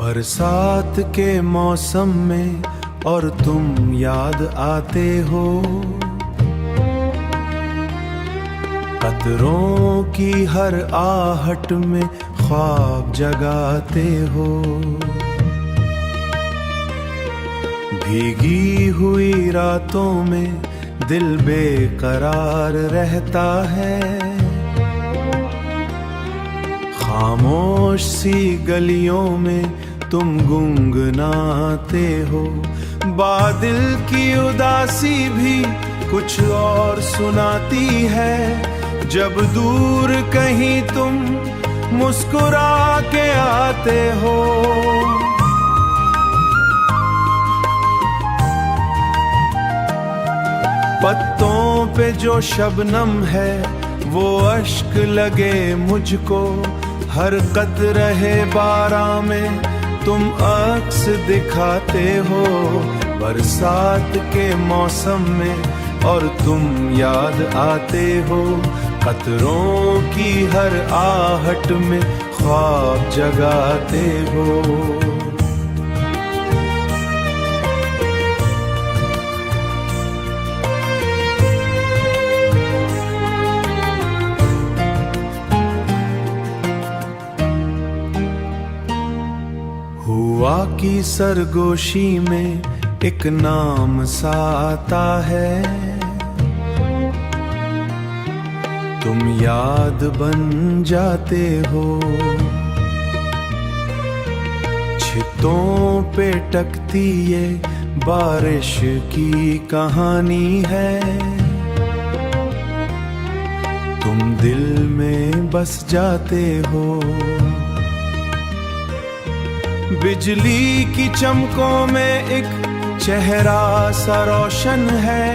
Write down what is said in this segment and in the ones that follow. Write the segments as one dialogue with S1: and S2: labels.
S1: बरसात के मौसम में और तुम याद आते हो, कतरों की हर आहट में ख्वाब जगाते हो। भीगी हुई रातों में दिल बेकरार रहता है, खामोश सी गलियों में तुम गुनगुनाते हो। बादल की उदासी भी कुछ और सुनाती है, जब दूर कहीं तुम मुस्कुरा के आते हो। पत्तों पे जो शबनम है वो अश्क लगे मुझको, हर कतरे बारां में तुम अक्स दिखाते हो। बरसात के मौसम में और तुम याद आते हो, कतरों की हर आहट में ख्वाब जगाते हो। हुआ की सरगोशी में एक नाम सा आता है, तुम याद बन जाते हो। छितों पे टकती ये बारिश की कहानी है, तुम दिल में बस जाते हो। बिजली की चमकों में एक चेहरा सा रोशन है,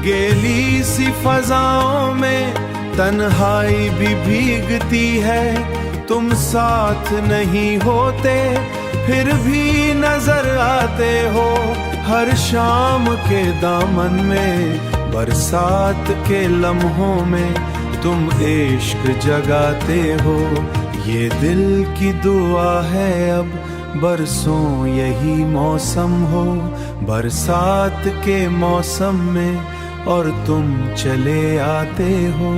S1: गीली सी फजाओं में तन्हाई भी भीगती है। तुम साथ नहीं होते फिर भी नजर आते हो, हर शाम के दामन में बरसात के लम्हों में तुम इश्क जगाते हो। ये दिल की दुआ है अब बरसों यही मौसम हो, बरसात के मौसम में और तुम चले आते हो।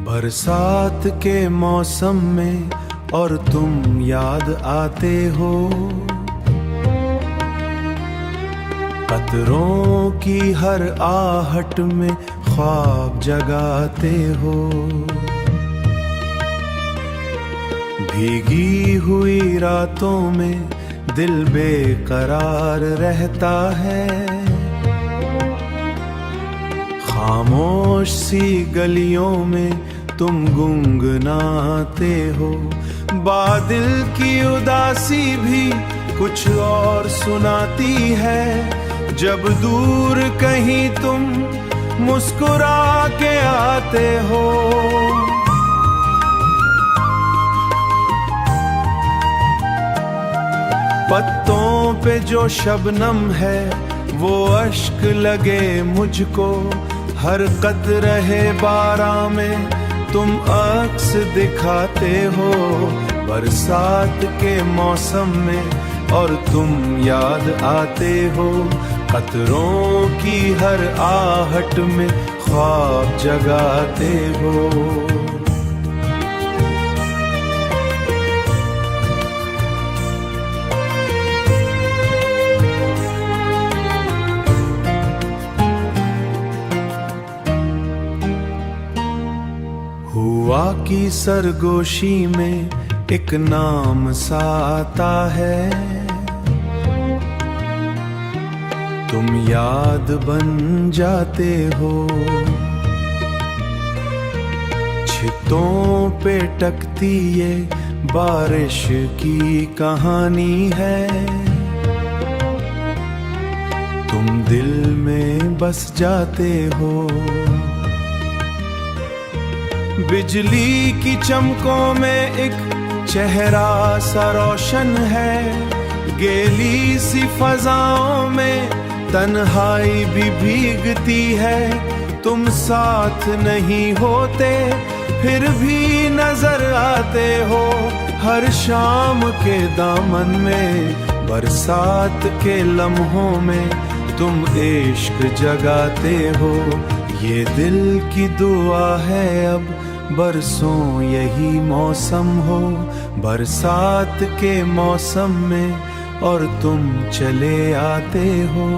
S1: बरसात के मौसम में और तुम याद आते हो, कतरों की हर आहट में ख्वाब जगाते हो। भीगी हुई रातों में दिल बेकरार रहता है, खामोश सी गलियों में तुम गुनगुनाते हो। बादल की उदासी भी कुछ और सुनाती है, जब दूर कहीं तुम मुस्कुरा के आते हो। पत्तों पे जो शबनम है वो अश्क लगे मुझको, हर कतरे बारां में तुम अक्स दिखाते हो। बरसात के मौसम में और तुम याद आते हो, कतरों की हर आहट में ख्वाब जगाते हो। हुआ की सरगोशी में एक नाम सा आता है, तुम याद बन जाते हो। छितों पे टकती ये बारिश की कहानी है, तुम दिल में बस जाते हो। बिजली की चमकों में एक चेहरा सा रोशन है, गीली सी फजाओं में तन्हाई भी भीगती है। तुम साथ नहीं होते फिर भी नजर आते हो, हर शाम के दामन में बरसात के लम्हों में तुम इश्क जगाते हो। ये दिल की दुआ है अब बरसों यही मौसम हो, बरसात के मौसम में और तुम चले आते हो।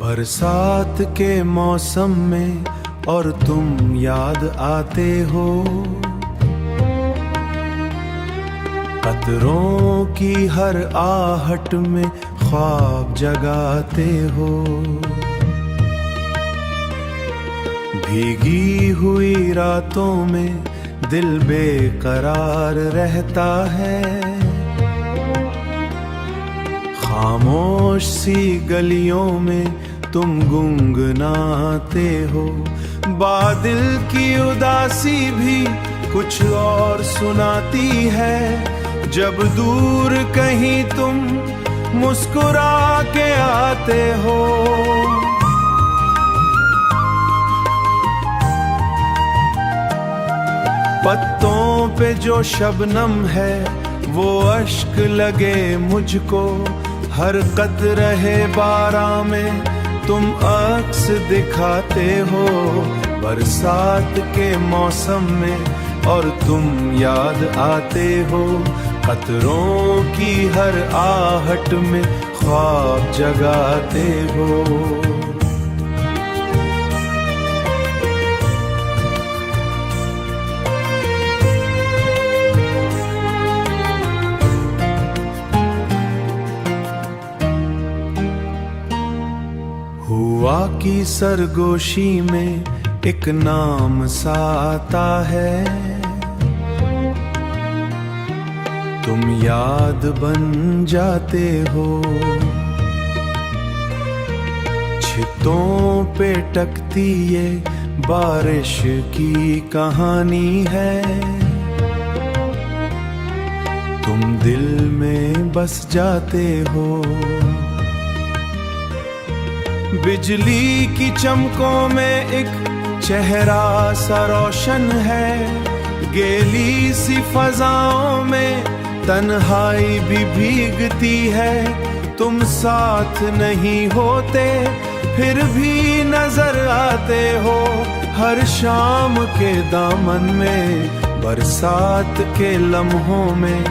S1: बरसात के मौसम में और तुम याद आते हो, कतरों की हर आहट में ख्वाब जगाते हो। भीगी हुई रातों में दिल बेकरार रहता है, खामोश सी गलियों में तुम गुनगुनाते हो। बादल की उदासी भी कुछ और सुनाती है, जब दूर कहीं तुम मुस्कुरा के आते हो। पत्तों पे जो शबनम है वो अश्क लगे मुझको, हर कतरे बारां में तुम अक्स दिखाते हो। बरसात के मौसम में और तुम याद आते हो, कतरों की हर आहट में ख्वाब जगाते हो। हुआ की सरगोशी में एक नाम सा आता है, तुम याद बन जाते हो। छितों पे टकती ये बारिश की कहानी है, तुम दिल में बस जाते हो। बिजली की चमकों में एक चेहरा सा रोशन है, गीली सी फजाओं में तन्हाई भी भीगती है। तुम साथ नहीं होते फिर भी नजर आते हो, हर शाम के दामन में बरसात के लम्हों में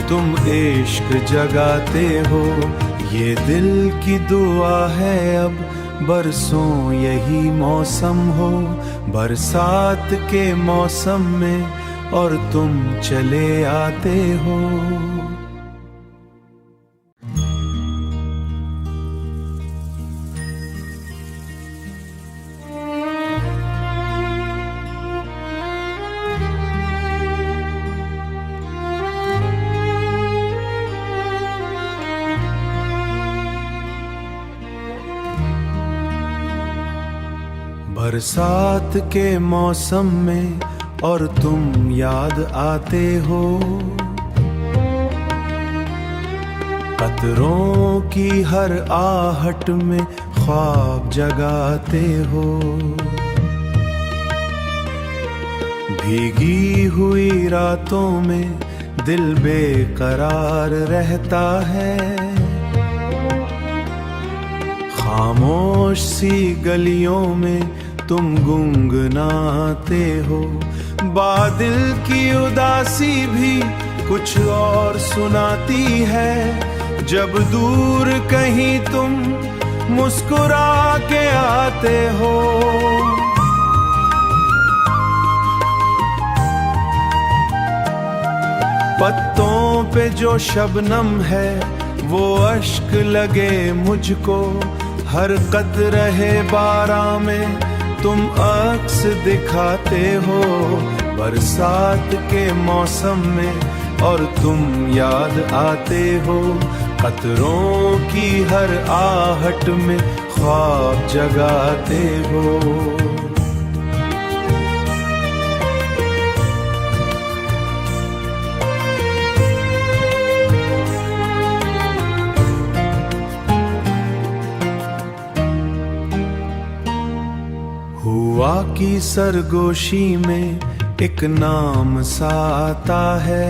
S1: तुम इश्क जगाते हो। ये दिल की दुआ है अब बरसों यही मौसम हो, बरसात के मौसम में और तुम चले आते हो। बरसात के मौसम में और तुम याद आते हो, कतरों की हर आहट में ख्वाब जगाते हो। भीगी हुई रातों में दिल बेकरार रहता है, खामोश सी गलियों में तुम गुनगुनाते हो। बादल की उदासी भी कुछ और सुनाती है, जब दूर कहीं तुम मुस्कुरा के आते हो। पत्तों पे जो शबनम है वो अश्क लगे मुझको हर कतरे बारां में, तुम अक्स दिखाते हो बरसात के मौसम में, और तुम याद आते हो कतरों की हर आहट में, ख्वाब जगाते हो। हुआ की सरगोशी में एक नाम सा आता है,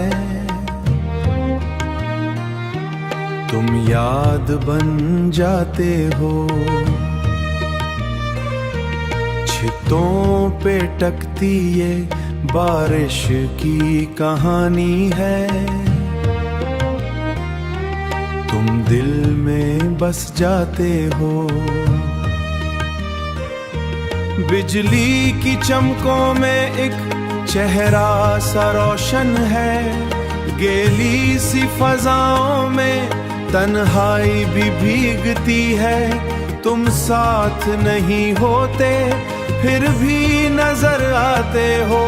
S1: तुम याद बन जाते हो। छितों पे टकती ये बारिश की कहानी है, तुम दिल में बस जाते हो। बिजली की चमकों में एक चेहरा सा रोशन है, गीली सी फजाओं में तन्हाई भी भीगती है। तुम साथ नहीं होते फिर भी नजर आते हो,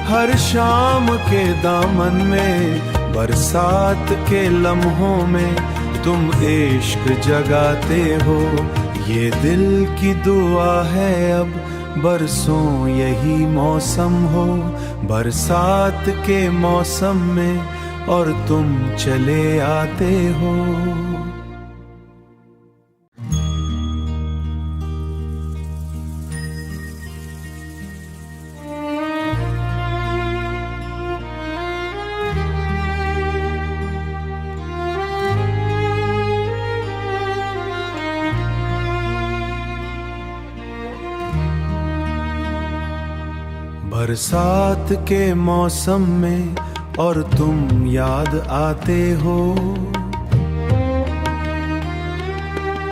S1: हर शाम के दामन में बरसात के लम्हों में तुम इश्क जगाते हो। ये दिल की दुआ है अब बरसों यही मौसम हो, बरसात के मौसम में और तुम चले आते हो। बरसात के मौसम में और तुम याद आते हो,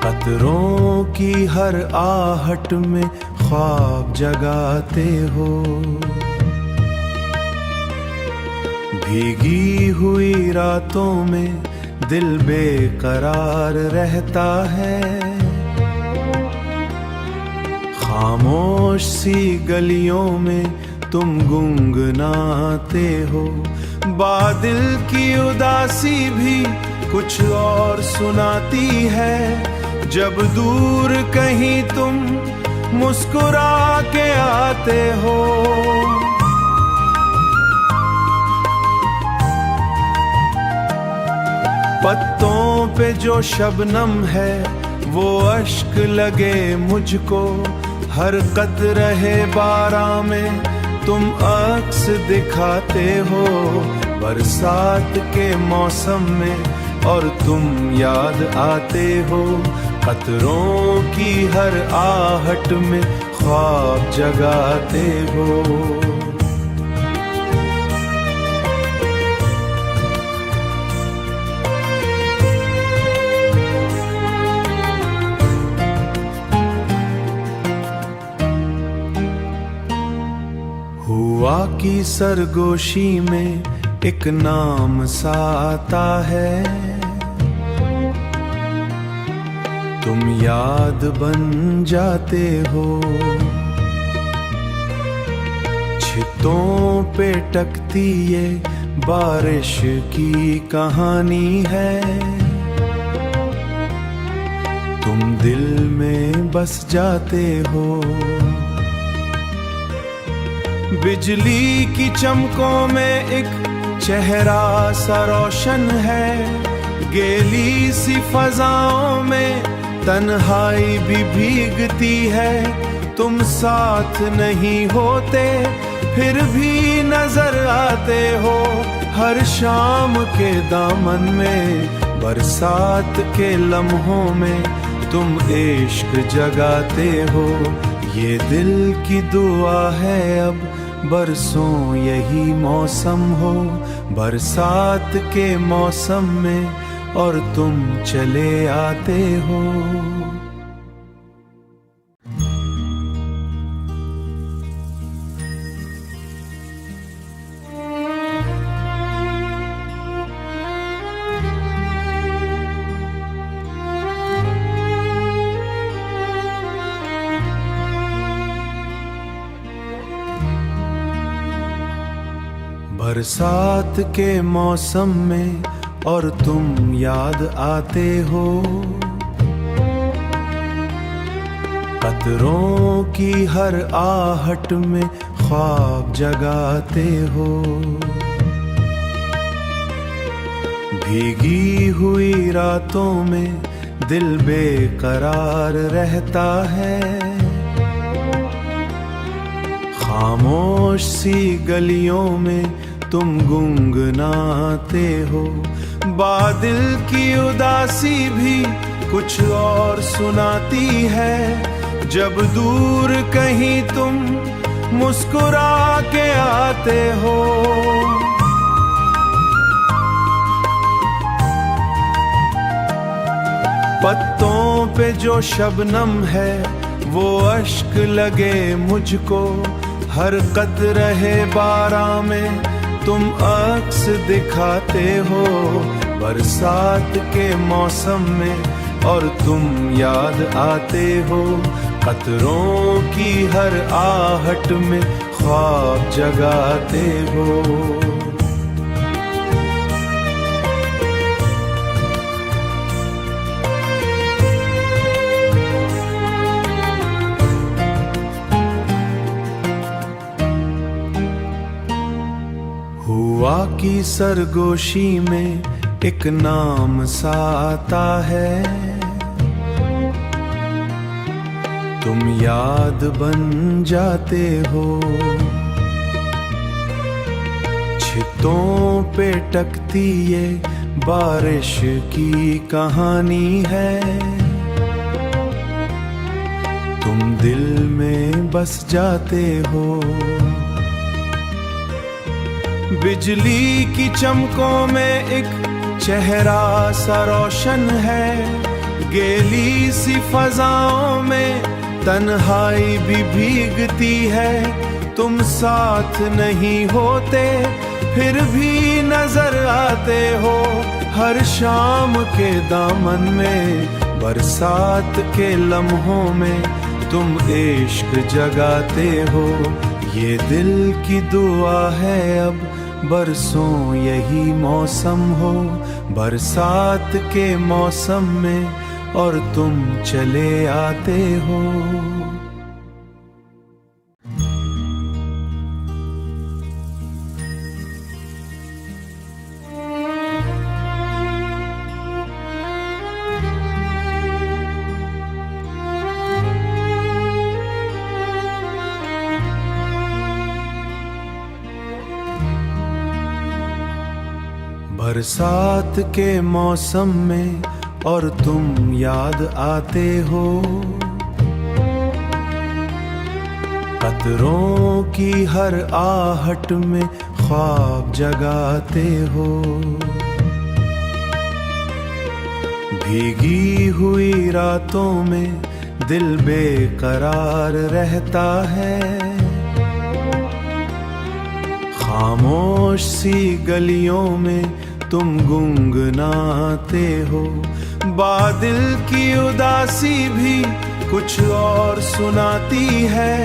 S1: कतरों की हर आहट में ख्वाब जगाते हो। भीगी हुई रातों में दिल बेकरार रहता है, खामोश सी गलियों में तुम गुनगुनाते हो। बादल की उदासी भी कुछ और सुनाती है, जब दूर कहीं तुम मुस्कुरा के आते हो। पत्तों पे जो शबनम है वो अश्क लगे मुझको, हर कतरे बारां में तुम अक्स दिखाते हो बरसात के मौसम में, और तुम याद आते हो कतरों की हर आहट में ख्वाब जगाते हो। हुआ की सरगोशी में एक नाम सा आता है, तुम याद बन जाते हो। छितों पे टकती ये बारिश की कहानी है, तुम दिल में बस जाते हो। बिजली की चमकों में एक चेहरा सा रोशन है, गीली सी फजाओं में तन्हाई भी भीगती है। तुम साथ नहीं होते फिर भी नजर आते हो, हर शाम के दामन में बरसात के लम्हों में तुम इश्क जगाते हो। ये दिल की दुआ है अब बरसों यही मौसम हो, बरसात के मौसम में और तुम चले आते हो। बरसात के मौसम में और तुम याद आते हो, कतरों की हर आहट में ख्वाब जगाते हो। भीगी हुई रातों में दिल बेकरार रहता है, खामोश सी गलियों में तुम गुनगुनाते हो। बादल की उदासी भी कुछ और सुनाती है, जब दूर कहीं तुम मुस्कुरा के आते हो। पत्तों पे जो शबनम है वो अश्क लगे मुझको, हर कतरे बारां में तुम अक्स दिखाते हो। बरसात के मौसम में और तुम याद आते हो, कतरों की हर आहट में ख्वाब जगाते हो। हुआ की सरगोशी में एक नाम सा आता है, तुम याद बन जाते हो। छितों पे टकती ये बारिश की कहानी है, तुम दिल में बस जाते हो। बिजली की चमकों में एक चेहरा सा रोशन है, गीली सी फजाओं में तन्हाई भी भीगती है। तुम साथ नहीं होते फिर भी नजर आते हो, हर शाम के दामन में बरसात के लम्हों में तुम इश्क जगाते हो। ये दिल की दुआ है अब बरसों यही मौसम हो, बरसात के मौसम में और तुम चले आते हो। बरसात के मौसम में और तुम याद आते हो, कतरों की हर आहट में ख्वाब जगाते हो। भीगी हुई रातों में दिल बेकरार रहता है, खामोश सी गलियों में तुम गुनगुनाते हो। बादल की उदासी भी कुछ और सुनाती है,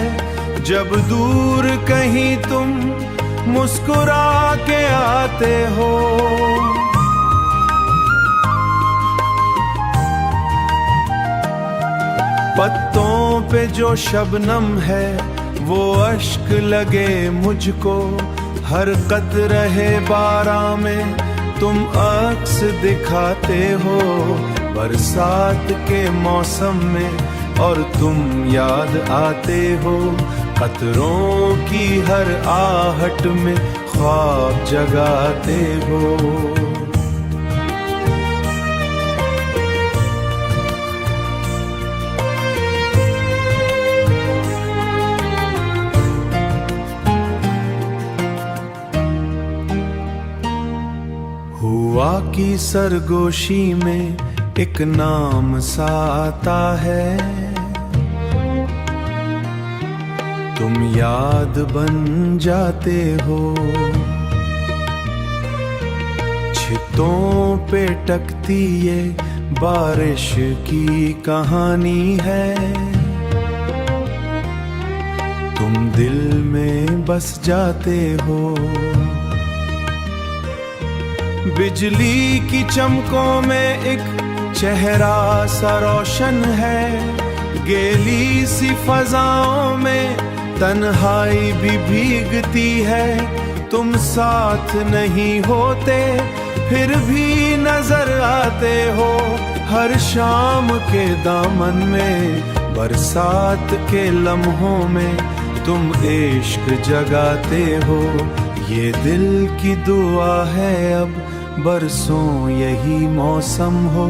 S1: जब दूर कहीं तुम मुस्कुरा के आते हो। पत्तों पे जो शबनम है वो अश्क लगे मुझको, हर कतरे बारां में तुम अक्स दिखाते हो। बरसात के मौसम में और तुम याद आते हो, कतरों की हर आहट में ख्वाब जगाते हो। हुआ की सरगोशी में एक नाम सा आता है, तुम याद बन जाते हो। छितों पे टकती ये बारिश की कहानी है, तुम दिल में बस जाते हो। बिजली की चमकों में एक चेहरा सा रोशन है, गीली सी फजाओं में तन्हाई भी भीगती है। तुम साथ नहीं होते फिर भी नजर आते हो, हर शाम के दामन में बरसात के लम्हों में तुम इश्क जगाते हो। ये दिल की दुआ है अब बरसों यही मौसम हो,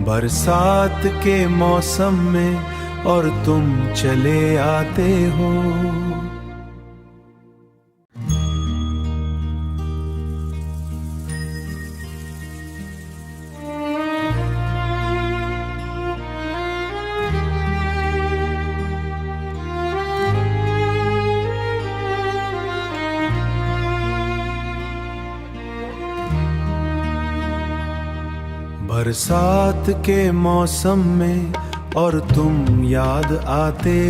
S1: बरसात के मौसम में और तुम चले आते हो। बरसात के मौसम में और तुम याद आते